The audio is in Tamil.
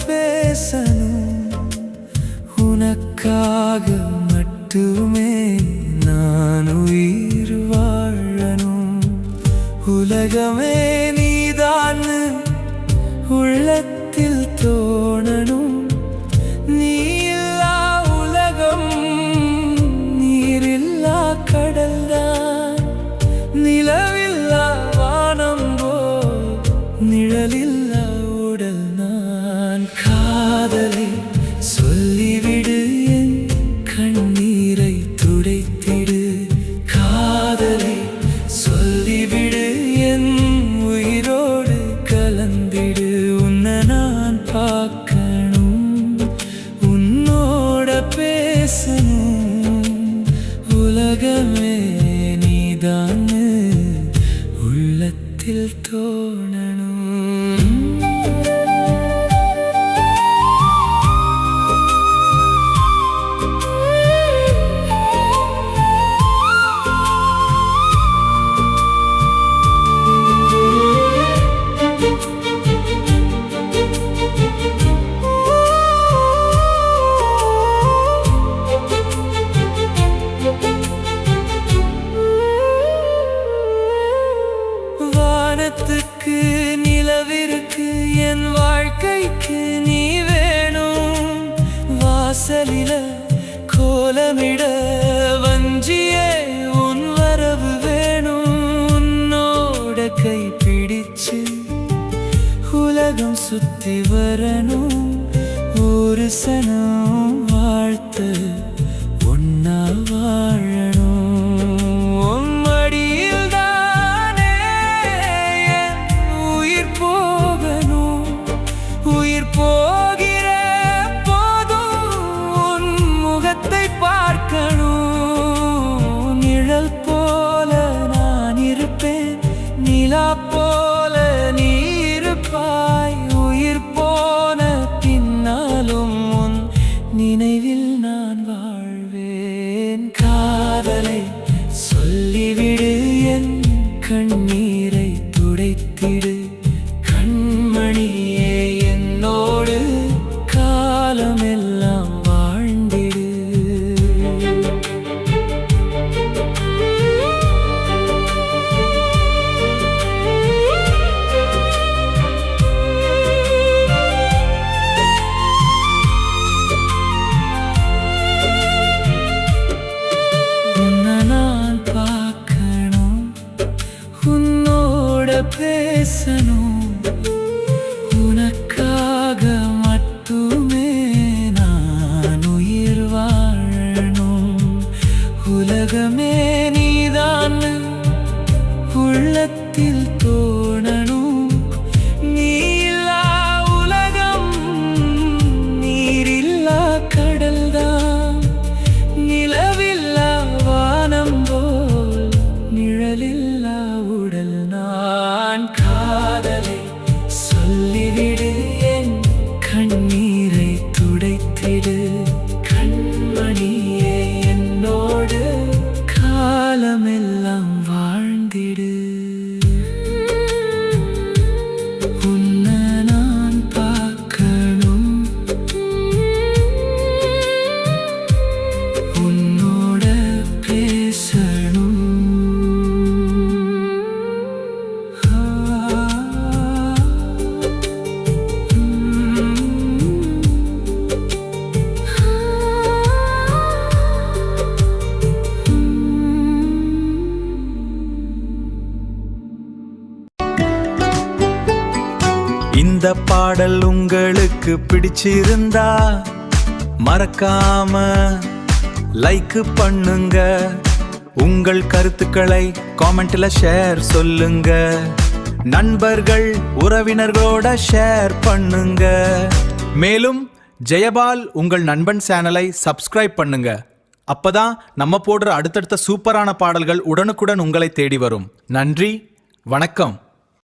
பேசணும், உனக்காக மட்டுமே நான் உயிர் வாழணும். உலகமே நீதான் உள்ளத்தில் தோணணும். நீ இல்லா உலகம் நீரில்லா கடல்தான், நிலவில்லா வானம் போல் நிழலில்லா உடல் நான். காதலை சொல்லிவிடு, என் கண்ணீரை துடைத்திடு. காதலை சொல்லிவிடு, என் உயிரோடு கலந்திடு. உன்னை நான் பார்க்கணும், உன்னோட பேசணும். உலகமே நீதான் உள்ளத்தில் தோணணும். வானத்துக்கு நிலவிற்கு என் வாழ்க்கைக்கு நீ வேணும். வாசலில கோலமிட வஞ்சியே உன் வரவு வேணும். உன்னோட கை பிடிச்சு உலகம் சுத்தி வரணும். ஒரு சனம் வாழ்த்து ஒன்னா வாழணும். போகிற போதும் உன் முகத்தை பார்க்கணும். நிழல் போல நான் இருப்பேன், நிலா போல நீ இருப்பாய். உயிர் போன பின்னாலும் உன் நினைவில் நான் வாழ்வேன். காதலை சொல்லிவிடு, என் கண்ணீரை துடைத்திடு. கண்மணியே என்னோடு காலமெல்லாம் வாழ்ந்திடு. உன்னை நான் பார்க்கணும், உன்னோட பேசணும். உனக்காக மட்டுமே நான் உயிர் வாழணும். உலகமே நீதான் உள்ளத்தில் தோணணும். நீ இல்லா உலகம் நீரில்லா கடல்தான், நிலவில்லா வானம் போல் நிழலில்லா உடல் நான். காதலை சொல்லிவிடு, என் கண்ணீரை துடைத்திடு. கண்மணியே என்னோடு காலமெல்லாம் வாழ்ந்திடு. உன்னை நான் பார்க்கணும், உன்னோட பேசணும். இந்த பாடல் உங்களுக்கு பிடிச்சிருந்தா மறக்காம லைக் பண்ணுங்க. உங்கள் கருத்துக்களை காமெண்ட்ல ஷேர் சொல்லுங்க. நண்பர்கள் உறவினர்களோட ஷேர் பண்ணுங்க. மேலும் ஜெயபால் உங்கள் நண்பன் சேனலை சப்ஸ்கிரைப் பண்ணுங்க. அப்பதான் நம்ம போடுற அடுத்தடுத்த சூப்பரான பாடல்கள் உடனுக்குடன் உங்களை தேடி வரும். நன்றி, வணக்கம்.